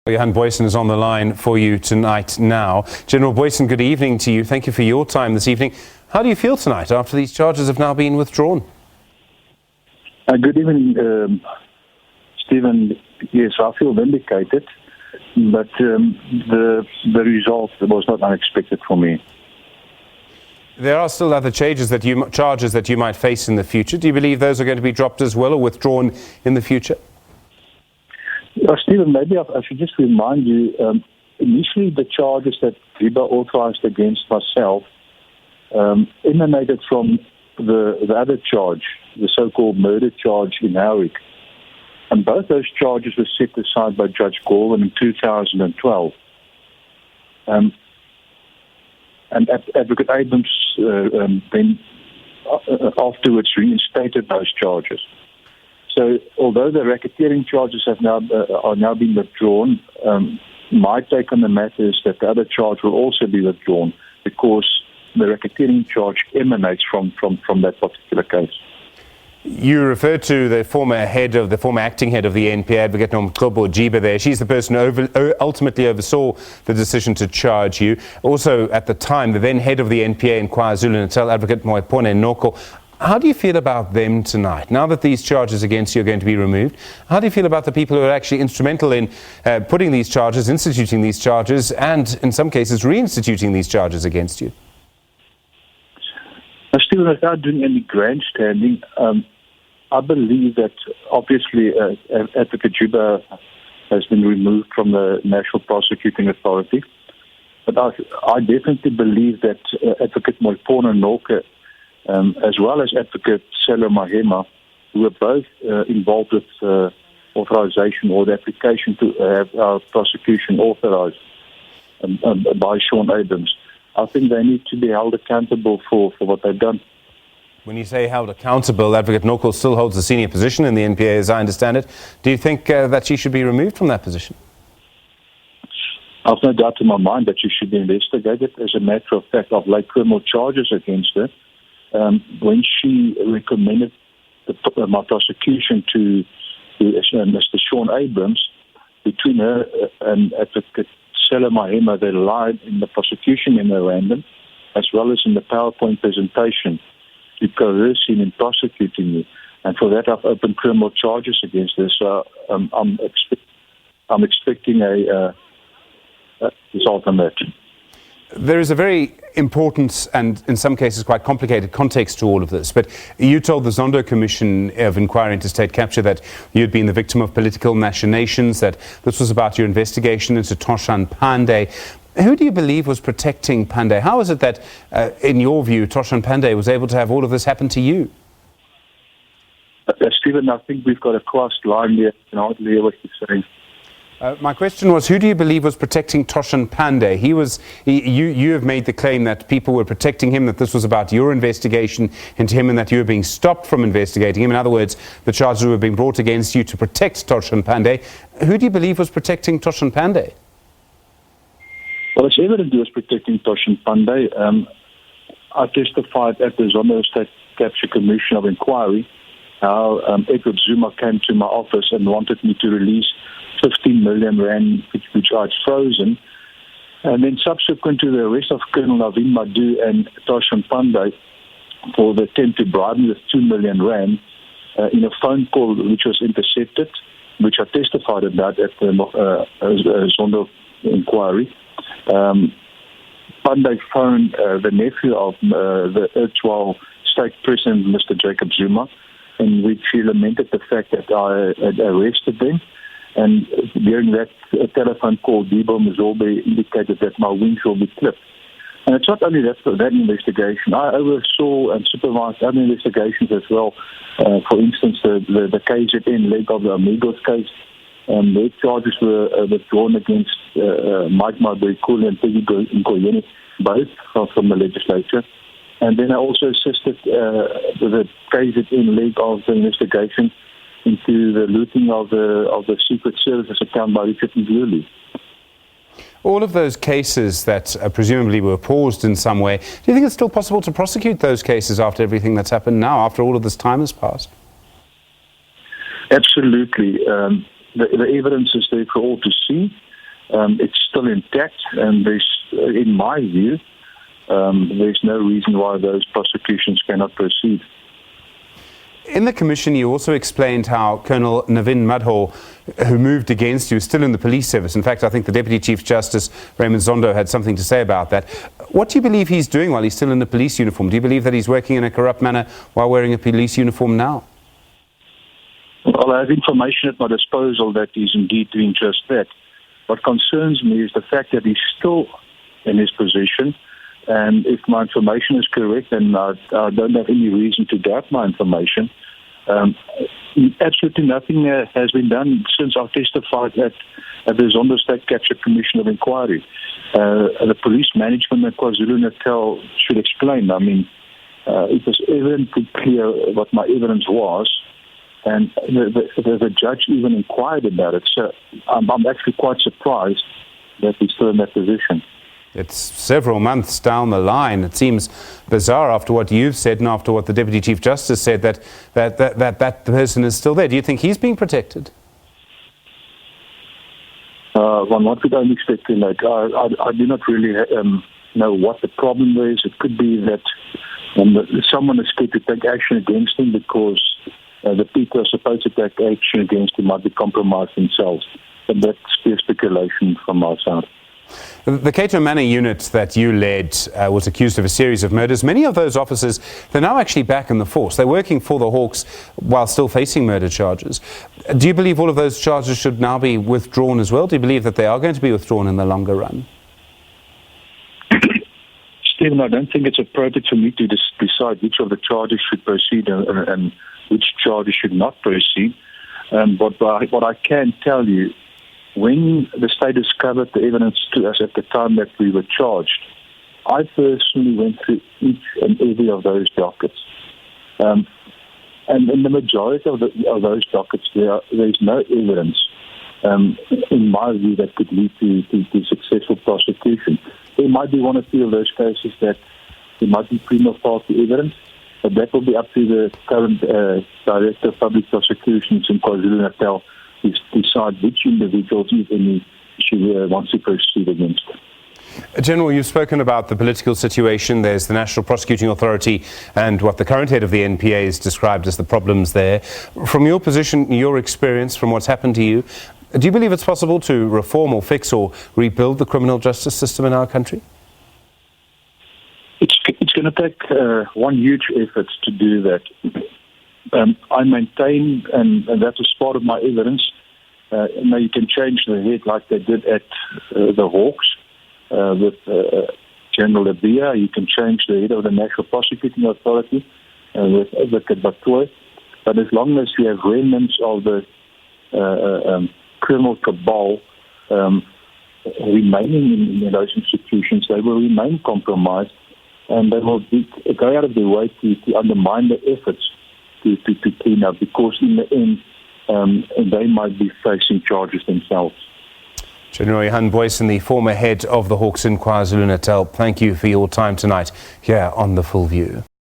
Johan Booysen is on the line for you tonight now. General Booysen, good evening to you. Thank you for your time this evening. How do you feel tonight after these charges have now been withdrawn? Good evening, Stephen. Yes, I feel vindicated, but the result was not unexpected for me. There are still other charges that you might face in the future. Do you believe those are going to be dropped as well or withdrawn in the future? Stephen, maybe I should just remind you, initially the charges that Riba authorized against myself emanated from the other charge, the so-called murder charge in Howick. And both those charges were set aside by Judge Gorman in 2012. And Advocate Abrahams then afterwards reinstated those charges. So, although the racketeering charges are now being withdrawn, my take on the matter is that the other charge will also be withdrawn because the racketeering charge emanates from that particular case. You referred to the former acting head of the NPA, Advocate Nomvula there. She's the person who ultimately oversaw the decision to charge you. Also, at the time, the then head of the NPA in KwaZulu-Natal, Advocate Mokonyane. How do you feel about them tonight? Now that these charges against you are going to be removed, how do you feel about the people who are actually instrumental in putting these charges, instituting these charges, and in some cases reinstituting these charges against you? Still, without doing any grandstanding, I believe that obviously Advocate Juba has been removed from the National Prosecuting Authority, but I definitely believe that Advocate Mokonyane as well as Advocate Selo Mahema, who are both involved with authorization or the application to have our prosecution authorized by Shaun Abrahams. I think they need to be held accountable for what they've done. When you say held accountable, Advocate Nkandla still holds a senior position in the NPA, as I understand it. Do you think that she should be removed from that position? I've no doubt in my mind that she should be investigated. As a matter of fact, I've laid criminal charges against her. When she recommended my prosecution to Mr. Shaun Abrahams, between her and Advocate Selo Mahema, they lied in the prosecution memorandum as well as in the PowerPoint presentation to coerce him in prosecuting me. And for that, I've opened criminal charges against her. So I'm expecting a result on that. There is a very important and in some cases quite complicated context to all of this, but you told the Zondo Commission of Inquiry into State Capture that you'd been the victim of political machinations, that this was about your investigation into Toshan Pandey. Who do you believe was protecting Pandey? How is it that, in your view, Toshan Pandey was able to have all of this happen to you? Stephen, I think we've got a crossed line here. I can hardly hear what you're saying. My question was, who do you believe was protecting Toshan Pandey? You have made the claim that people were protecting him, that this was about your investigation into him and that you were being stopped from investigating him. In other words, the charges were being brought against you to protect Toshan Pandey. Who do you believe was protecting Toshan Pandey? Well, it's evident he was protecting Toshan Pandey. I testified at the Zondo State Capture Commission of Inquiry how Edward Zuma came to my office and wanted me to release 15 million rand, which I had frozen. And then subsequent to the arrest of Colonel Naveen and Toshan Pandey for the attempt to bribe me with 2 million rand in a phone call which was intercepted, which I testified about at the Zondo inquiry. Pandey phoned the nephew of the erstwhile state president, Mr. Jacob Zuma, in which he lamented the fact that I had arrested them. And during that telephone call, Debo Mzobe indicated that my wings will be clipped. And it's not only that investigation. I oversaw and supervised other investigations as well. For instance, the KZN leg of the Amigos case. Their charges were withdrawn against Mike Mabekule and Peggy Nkandla, both from the legislature. And then I also assisted with the KZN leg of the investigation into the looting of the Secret Services account by Richard Mudhal. All of those cases that presumably were paused in some way, do you think it's still possible to prosecute those cases after everything that's happened now, after all of this time has passed? Absolutely. The evidence is there for all to see. it's still intact, and in my view, there's no reason why those prosecutions cannot proceed. In the commission, you also explained how Colonel Naveen Mudhal, who moved against you, is still in the police service. In fact, I think the Deputy Chief Justice, Raymond Zondo, had something to say about that. What do you believe he's doing while he's still in the police uniform? Do you believe that he's working in a corrupt manner while wearing a police uniform now? Well, I have information at my disposal that he's indeed doing just that. What concerns me is the fact that he's still in his position. And if my information is correct, and I don't have any reason to doubt my information, absolutely nothing has been done since I testified at the Zondo State Capture Commission of Inquiry. The police management at KwaZulu-Natal should explain. I mean, it was evidently clear what my evidence was, and the judge even inquired about it. So I'm actually quite surprised that he's still in that position. It's several months down the line. It seems bizarre after what you've said and after what the Deputy Chief Justice said that the person is still there. Do you think he's being protected? One what we don't speculate. I do not really know what the problem is. It could be that someone is scared to take action against him because the people are supposed to take action against him might be compromised themselves. But that's pure speculation from our side. The Cato Manor Unit that you led was accused of a series of murders. Many of those officers, they're now actually back in the force. They're working for the Hawks while still facing murder charges. Do you believe all of those charges should now be withdrawn as well? Do you believe that they are going to be withdrawn in the longer run? Stephen, I don't think it's appropriate for me to decide which of the charges should proceed and which charges should not proceed. But what I can tell you, when the state discovered the evidence to us at the time that we were charged, I personally went through each and every of those dockets. And in the majority of those dockets, there's no evidence, in my view, that could lead to successful prosecution. There might be one or two of those cases that there might be prima facie evidence, but that will be up to the current Director of Public Prosecutions in KwaZulu-Natal to decide which individuals, if any, she wants to proceed against. General, you've spoken about the political situation. There's the National Prosecuting Authority and what the current head of the NPA has described as the problems there. From your position, your experience, from what's happened to you, do you believe it's possible to reform or fix or rebuild the criminal justice system in our country? It's going to take one huge effort to do that. I maintain, and that was part of my evidence, now you can change the head like they did at the Hawks with General Labia. You can change the head of the National Prosecuting Authority with Advocate Batoy. But as long as you have remnants of the criminal cabal remaining in those institutions, they will remain compromised, and they will go out of their way to undermine the efforts to clean up, because in the end, they might be facing charges themselves. General Johan Booysen, the former head of the Hawks in KwaZulu-Natal, thank you for your time tonight here on The Full View.